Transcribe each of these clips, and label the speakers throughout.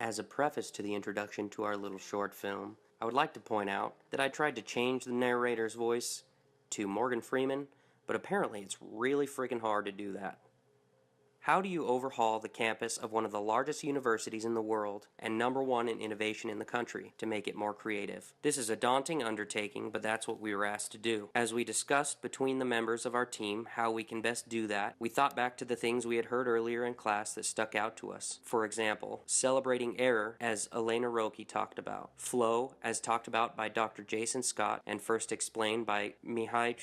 Speaker 1: As a preface to the introduction to our little short film, I would like to point out that I tried to change the narrator's voice to Morgan Freeman, but apparently it's really freaking hard to do that. How do you overhaul the campus of one of the largest universities in the world and #1 in innovation in the country to make it more creative? This is a daunting undertaking, but that's what we were asked to do. As we discussed between the members of our team how we can best do that, we thought back to the things we had heard earlier in class that stuck out to us. For example, celebrating error, as Elena Roki talked about. Flow, as talked about by Dr. Jason Scott and first explained by Mihai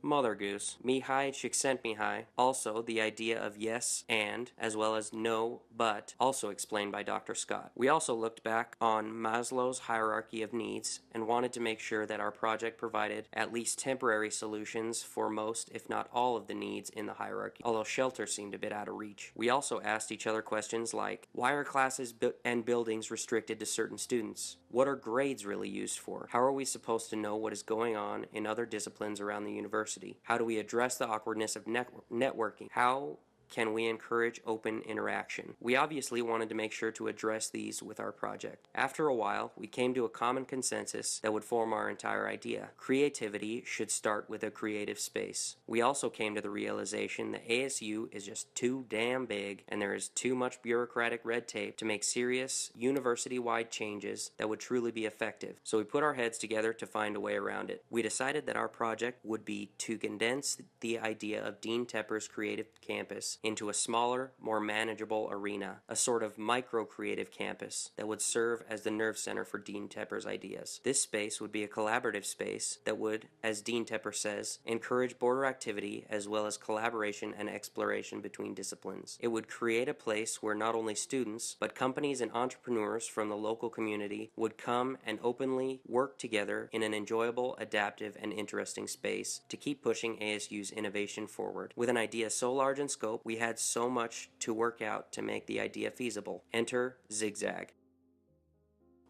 Speaker 1: Mother Goose. Mihai Csikszentmihalyi. Also, the idea of yes and, as well as no but, also explained by Dr. Scott. We also looked back on Maslow's hierarchy of needs and wanted to make sure that our project provided at least temporary solutions for most, if not all, of the needs in the hierarchy, although shelter seemed a bit out of reach. We also asked each other questions like, why are classes and buildings restricted to certain students? What are grades really used for? How are we supposed to know what is going on in other disciplines around the university? How do we address the awkwardness of networking? How can we encourage open interaction? We obviously wanted to make sure to address these with our project. After a while, we came to a common consensus that would form our entire idea. Creativity should start with a creative space. We also came to the realization that ASU is just too damn big and there is too much bureaucratic red tape to make serious university-wide changes that would truly be effective. So we put our heads together to find a way around it. We decided that our project would be to condense the idea of Dean Tepper's creative campus into a smaller, more manageable arena, a sort of micro-creative campus that would serve as the nerve center for Dean Tepper's ideas. This space would be a collaborative space that would, as Dean Tepper says, encourage border activity as well as collaboration and exploration between disciplines. It would create a place where not only students, but companies and entrepreneurs from the local community would come and openly work together in an enjoyable, adaptive, and interesting space to keep pushing ASU's innovation forward. With an idea so large in scope, we had so much to work out to make the idea feasible. Enter Zigzag.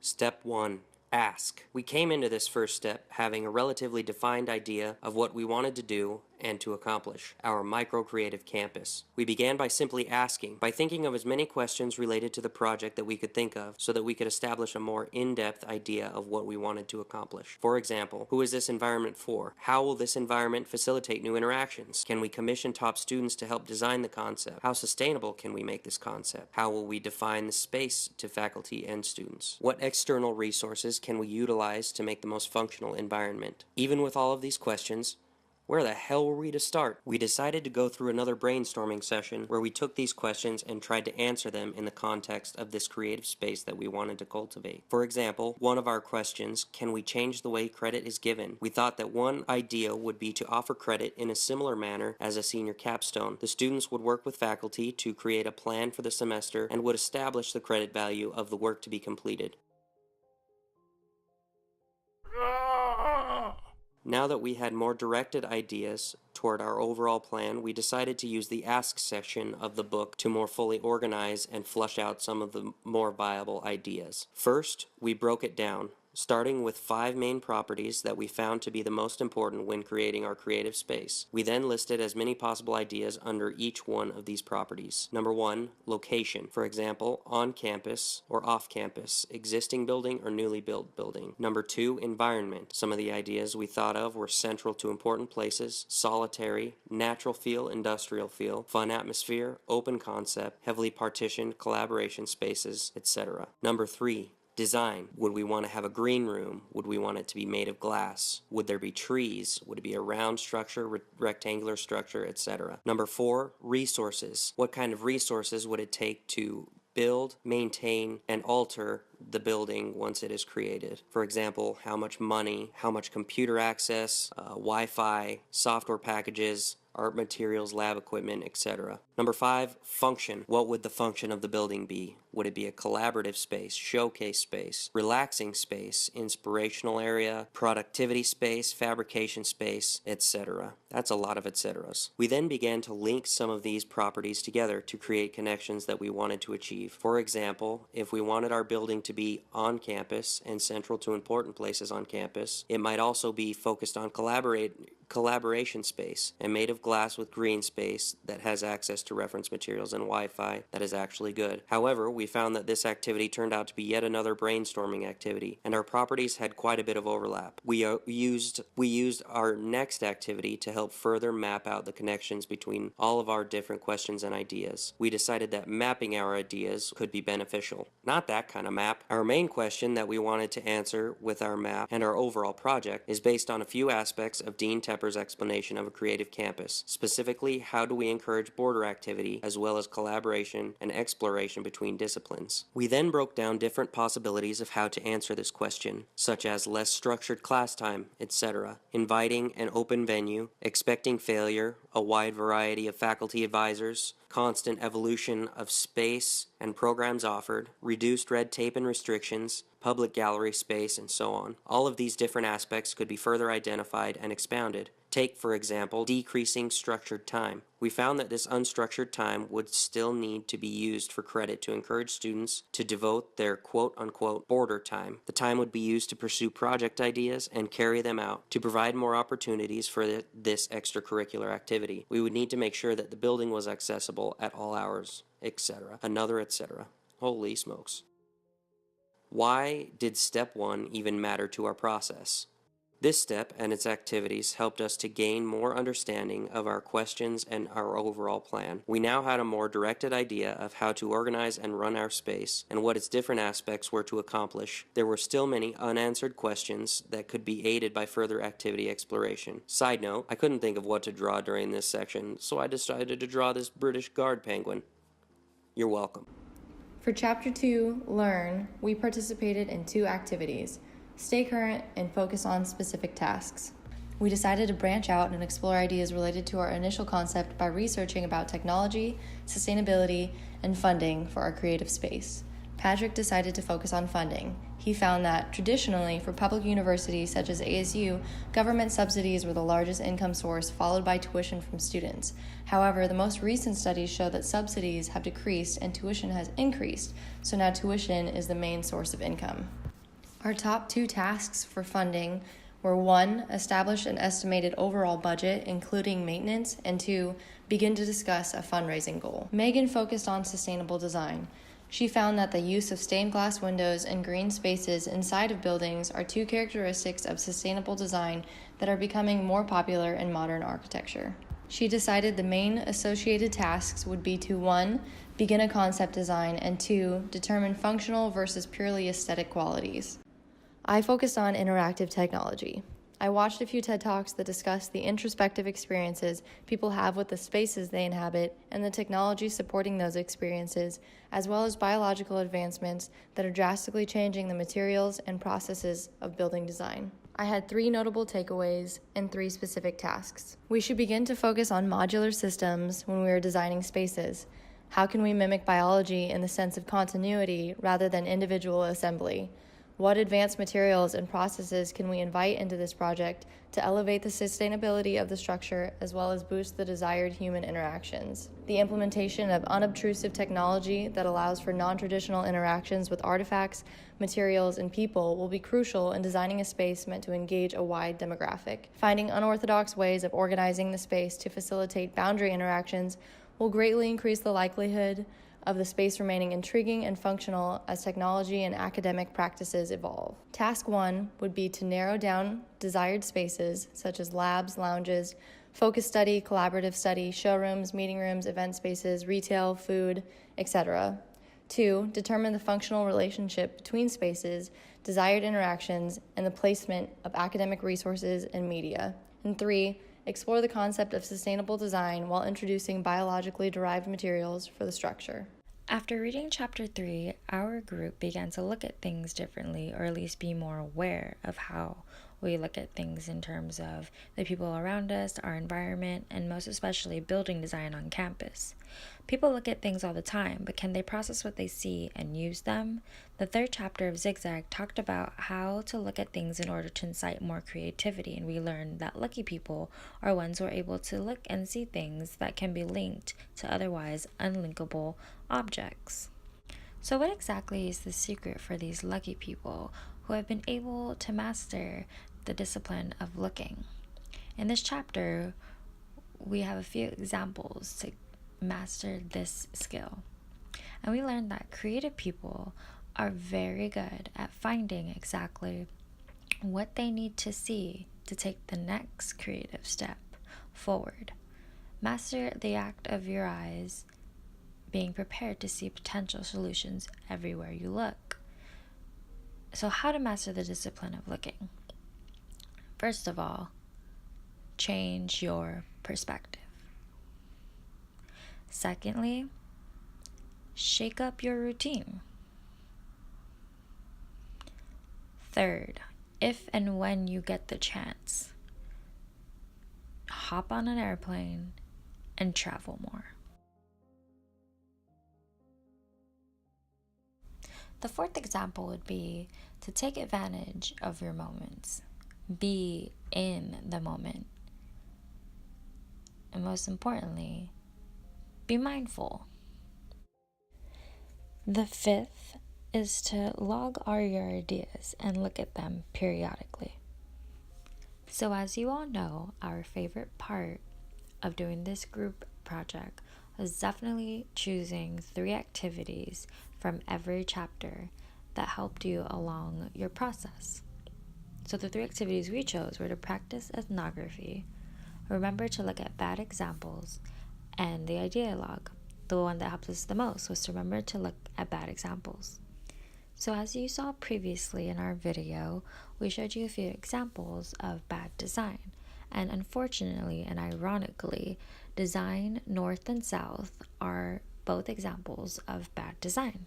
Speaker 1: Step 1. Ask. We came into this first step having a relatively defined idea of what we wanted to do and to accomplish, our micro-creative campus. We began by simply asking, by thinking of as many questions related to the project that we could think of so that we could establish a more in-depth idea of what we wanted to accomplish. For example, who is this environment for? How will this environment facilitate new interactions? Can we commission top students to help design the concept? How sustainable can we make this concept? How will we define the space to faculty and students? What external resources can we utilize to make the most functional environment? Even with all of these questions, where the hell were we to start? We decided to go through another brainstorming session where we took these questions and tried to answer them in the context of this creative space that we wanted to cultivate. For example, one of our questions, can we change the way credit is given? We thought that one idea would be to offer credit in a similar manner as a senior capstone. The students would work with faculty to create a plan for the semester and would establish the credit value of the work to be completed. Now that we had more directed ideas toward our overall plan, we decided to use the Ask section of the book to more fully organize and flush out some of the more viable ideas. First, we broke it down, starting with 5 main properties that we found to be the most important when creating our creative space. We then listed as many possible ideas under each one of these properties. Number 1, location. For example, on campus or off campus, existing building or newly built building. Number 2, environment. Some of the ideas we thought of were central to important places, solitary, natural feel, industrial feel, fun atmosphere, open concept, heavily partitioned collaboration spaces, etc. Number 3, design. Would we want to have a green room? Would we want it to be made of glass? Would there be trees? Would it be a round structure, rectangular structure, etc.? Number 4, resources. What kind of resources would it take to build, maintain, and alter the building once it is created? For example, how much money, how much computer access, Wi-Fi, software packages, art materials, lab equipment, etc. Number 5, function. What would the function of the building be? Would it be a collaborative space, showcase space, relaxing space, inspirational area, productivity space, fabrication space, etc.? That's a lot of etceteras. We then began to link some of these properties together to create connections that we wanted to achieve. For example, if we wanted our building to be on campus and central to important places on campus, it might also be focused on collaboration space and made of glass with green space that has access to reference materials and Wi-Fi that is actually good. However, we found that this activity turned out to be yet another brainstorming activity, and our properties had quite a bit of overlap. We used our next activity to help further map out the connections between all of our different questions and ideas. We decided that mapping our ideas could be beneficial. Not that kind of map. Our main question that we wanted to answer with our map and our overall project is based on a few aspects of Dean Tepper's explanation of a creative campus. Specifically, how do we encourage border activity as well as collaboration and exploration between disciplines? We then broke down different possibilities of how to answer this question, such as less structured class time, etc., inviting an open venue, expecting failure, a wide variety of faculty advisors, constant evolution of space and programs offered, reduced red tape and restrictions, public gallery space, and so on. All of these different aspects could be further identified and expounded. Take, for example, decreasing structured time. We found that this unstructured time would still need to be used for credit to encourage students to devote their quote-unquote border time. The time would be used to pursue project ideas and carry them out to provide more opportunities for this extracurricular activity. We would need to make sure that the building was accessible at all hours, etc. etc. Holy smokes. Why did step 1 even matter to our process? This step and its activities helped us to gain more understanding of our questions and our overall plan. We now had a more directed idea of how to organize and run our space and what its different aspects were to accomplish. There were still many unanswered questions that could be aided by further activity exploration. Side note, I couldn't think of what to draw during this section, so I decided to draw this British guard penguin. You're welcome.
Speaker 2: For Chapter 2, Learn, we participated in 2 activities. Stay current and focus on specific tasks. We decided to branch out and explore ideas related to our initial concept by researching about technology, sustainability, and funding for our creative space. Patrick decided to focus on funding. He found that, traditionally, for public universities such as ASU, government subsidies were the largest income source, followed by tuition from students. However, the most recent studies show that subsidies have decreased and tuition has increased, so now tuition is the main source of income. Our top 2 tasks for funding were 1. Establish an estimated overall budget, including maintenance, and 2. Begin to discuss a fundraising goal. Megan focused on sustainable design. She found that the use of stained glass windows and green spaces inside of buildings are 2 characteristics of sustainable design that are becoming more popular in modern architecture. She decided the main associated tasks would be to 1. Begin a concept design, and 2. Determine functional versus purely aesthetic qualities. I focused on interactive technology. I watched a few TED Talks that discussed the introspective experiences people have with the spaces they inhabit and the technology supporting those experiences, as well as biological advancements that are drastically changing the materials and processes of building design. I had 3 notable takeaways and 3 specific tasks. We should begin to focus on modular systems when we are designing spaces. How can we mimic biology in the sense of continuity rather than individual assembly? What advanced materials and processes can we invite into this project to elevate the sustainability of the structure as well as boost the desired human interactions? The implementation of unobtrusive technology that allows for non-traditional interactions with artifacts, materials, and people will be crucial in designing a space meant to engage a wide demographic. Finding unorthodox ways of organizing the space to facilitate boundary interactions will greatly increase the likelihood of the space remaining intriguing and functional as technology and academic practices evolve. Task 1 would be to narrow down desired spaces such as labs, lounges, focus study, collaborative study, showrooms, meeting rooms, event spaces, retail, food, etc. 2. Determine the functional relationship between spaces, desired interactions, and the placement of academic resources and media. And 3. Explore the concept of sustainable design while introducing biologically derived materials for the structure.
Speaker 3: After reading Chapter 3, our group began to look at things differently, or at least be more aware of how we look at things in terms of the people around us, our environment, and most especially building design on campus. People look at things all the time, but can they process what they see and use them? The 3rd chapter of Zigzag talked about how to look at things in order to incite more creativity, and we learned that lucky people are ones who are able to look and see things that can be linked to otherwise unlinkable objects. So what exactly is the secret for these lucky people who have been able to master the discipline of looking? In this chapter, we have a few examples to master this skill. And we learned that creative people are very good at finding exactly what they need to see to take the next creative step forward. Master the act of your eyes, being prepared to see potential solutions everywhere you look. So, how to master the discipline of looking? First of all, change your perspective. Secondly, shake up your routine. Third, if and when you get the chance, hop on an airplane and travel more. The fourth example would be to take advantage of your moments. Be in the moment. And most importantly, be mindful. The fifth is to log all your ideas and look at them periodically. So as you all know, our favorite part of doing this group project was definitely choosing 3 activities from every chapter that helped you along your process. So the 3 activities we chose were to practice ethnography, remember to look at bad examples, and the idea log. The one that helped us the most was to remember to look at bad examples. So as you saw previously in our video, we showed you a few examples of bad design. And unfortunately and ironically, design north and south are both examples of bad design.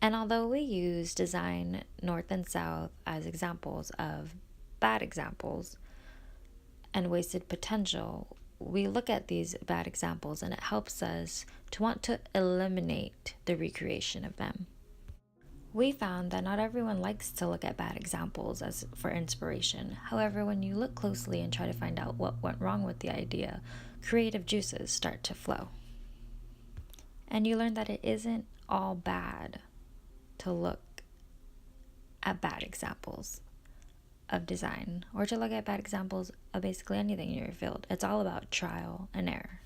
Speaker 3: And although we use design north and south as examples of bad examples and wasted potential, we look at these bad examples and it helps us to want to eliminate the recreation of them. We found that not everyone likes to look at bad examples as for inspiration. However, when you look closely and try to find out what went wrong with the idea, creative juices start to flow. And you learn that it isn't all bad to look at bad examples of design or to look at bad examples of basically anything in your field. It's all about trial and error.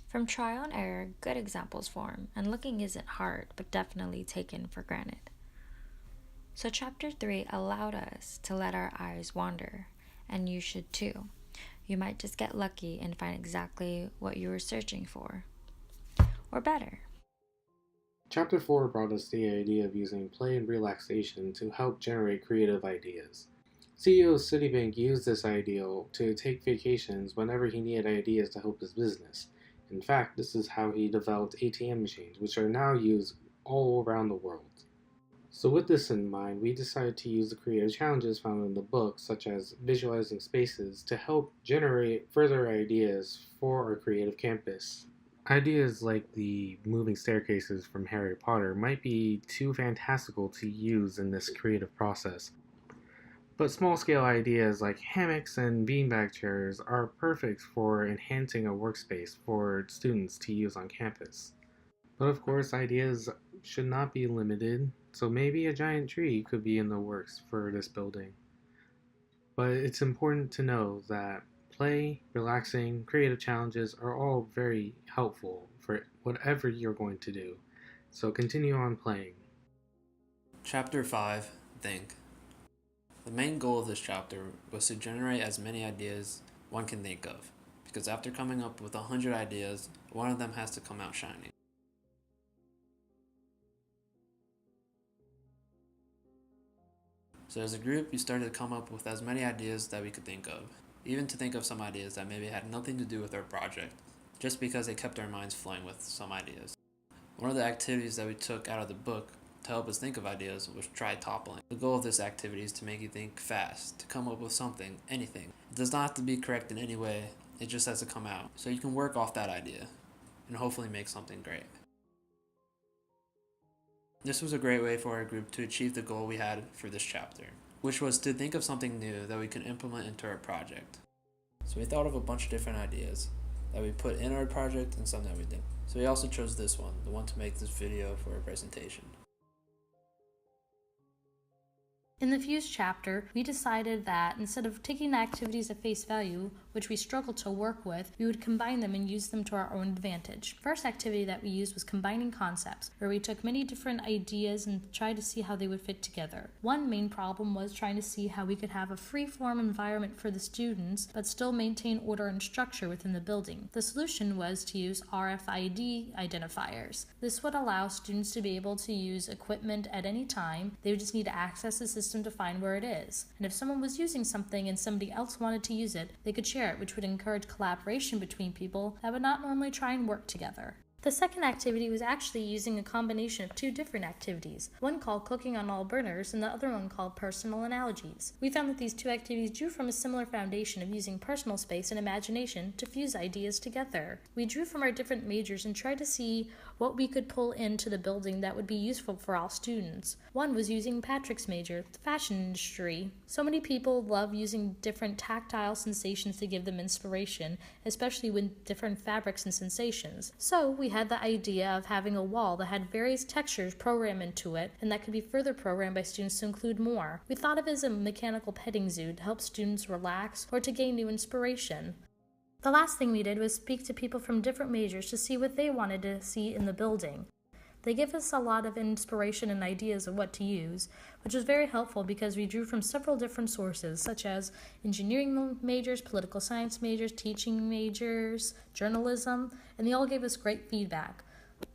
Speaker 3: From trial and error, good examples form, and looking isn't hard, but definitely taken for granted. So chapter 3 allowed us to let our eyes wander, and you should too. You might just get lucky and find exactly what you were searching for, or better.
Speaker 4: Chapter 4 brought us the idea of using play and relaxation to help generate creative ideas. CEO of Citibank used this ideal to take vacations whenever he needed ideas to help his business. In fact, this is how he developed ATM machines, which are now used all around the world. So with this in mind, we decided to use the creative challenges found in the book, such as visualizing spaces, to help generate further ideas for our creative campus. Ideas like the moving staircases from Harry Potter might be too fantastical to use in this creative process. But small-scale ideas like hammocks and beanbag chairs are perfect for enhancing a workspace for students to use on campus. But of course, ideas should not be limited, so maybe a giant tree could be in the works for this building. But it's important to know that play, relaxing, creative challenges are all very helpful for whatever you're going to do. So continue on playing.
Speaker 5: Chapter 5, Think. The main goal of this chapter was to generate as many ideas one can think of, because after coming up with 100 ideas, one of them has to come out shining. So as a group, we started to come up with as many ideas that we could think of, even to think of some ideas that maybe had nothing to do with our project, just because they kept our minds flowing with some ideas. One of the activities that we took out of the book to help us think of ideas was try toppling. The goal of this activity is to make you think fast, to come up with something, anything. It does not have to be correct in any way, it just has to come out. So you can work off that idea and hopefully make something great. This was a great way for our group to achieve the goal we had for this chapter, which was to think of something new that we could implement into our project. So we thought of a bunch of different ideas that we put in our project and some that we didn't. So we also chose this one, the one to make this video for our presentation.
Speaker 6: In the Fuse chapter, we decided that instead of taking the activities at face value, which we struggled to work with, we would combine them and use them to our own advantage. First activity that we used was combining concepts, where we took many different ideas and tried to see how they would fit together. One main problem was trying to see how we could have a free-form environment for the students, but still maintain order and structure within the building. The solution was to use RFID identifiers. This would allow students to be able to use equipment at any time. They would just need to access the system to find where it is. And if someone was using something and somebody else wanted to use it, they could share it, which would encourage collaboration between people that would not normally try and work together. The second activity was actually using a combination of two different activities, one called Cooking on All Burners and the other one called Personal Analogies. We found that these two activities drew from a similar foundation of using personal space and imagination to fuse ideas together. We drew from our different majors and tried to see what we could pull into the building that would be useful for all students. One was using Patrick's major, the fashion industry. So many people love using different tactile sensations to give them inspiration, especially with different fabrics and sensations. So we had the idea of having a wall that had various textures programmed into it, and that could be further programmed by students to include more. We thought of it as a mechanical petting zoo to help students relax or to gain new inspiration. The last thing we did was speak to people from different majors to see what they wanted to see in the building. They give us a lot of inspiration and ideas of what to use, which was very helpful because we drew from several different sources, such as engineering majors, political science majors, teaching majors, journalism, and they all gave us great feedback.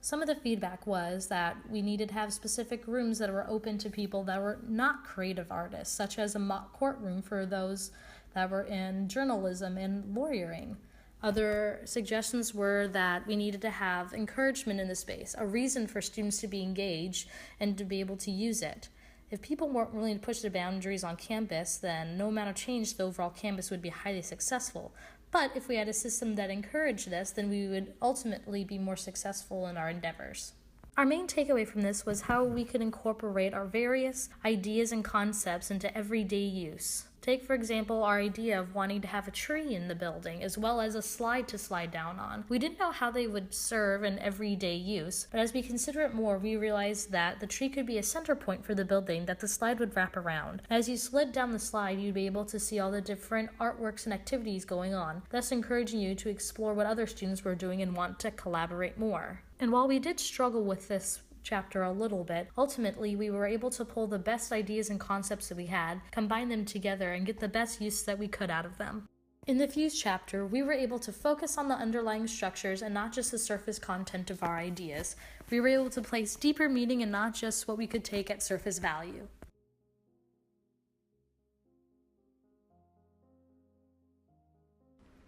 Speaker 6: Some of the feedback was that we needed to have specific rooms that were open to people that were not creative artists, such as a mock courtroom for those that were in journalism and lawyering. Other suggestions were that we needed to have encouragement in the space, a reason for students to be engaged and to be able to use it. If people weren't willing to push their boundaries on campus, then no amount of change to the overall campus would be highly successful. But if we had a system that encouraged this, then we would ultimately be more successful in our endeavors. Our main takeaway from this was how we could incorporate our various ideas and concepts into everyday use. Take, for example, our idea of wanting to have a tree in the building, as well as a slide to slide down on. We didn't know how they would serve in everyday use, but as we consider it more, we realized that the tree could be a center point for the building that the slide would wrap around. As you slid down the slide, you'd be able to see all the different artworks and activities going on, thus encouraging you to explore what other students were doing and want to collaborate more. And while we did struggle with this chapter a little bit, ultimately we were able to pull the best ideas and concepts that we had, combine them together, and get the best use that we could out of them. In the Fuse chapter, we were able to focus on the underlying structures and not just the surface content of our ideas. We were able to place deeper meaning and not just what we could take at surface value.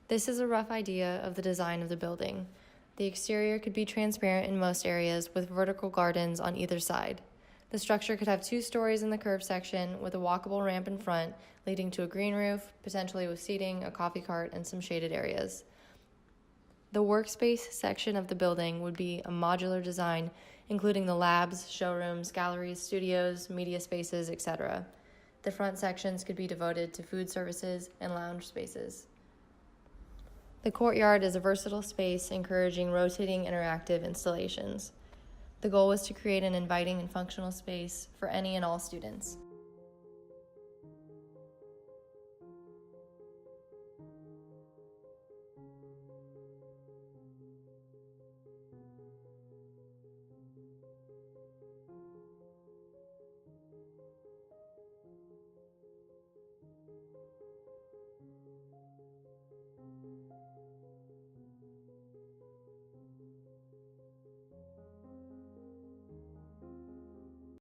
Speaker 2: This is a rough idea of the design of the building. The exterior could be transparent in most areas with vertical gardens on either side. The structure could have 2 stories in the curved section with a walkable ramp in front leading to a green roof, potentially with seating, a coffee cart, and some shaded areas. The workspace section of the building would be a modular design, including the labs, showrooms, galleries, studios, media spaces, etc. The front sections could be devoted to food services and lounge spaces. The courtyard is a versatile space encouraging rotating interactive installations. The goal was to create an inviting and functional space for any and all students.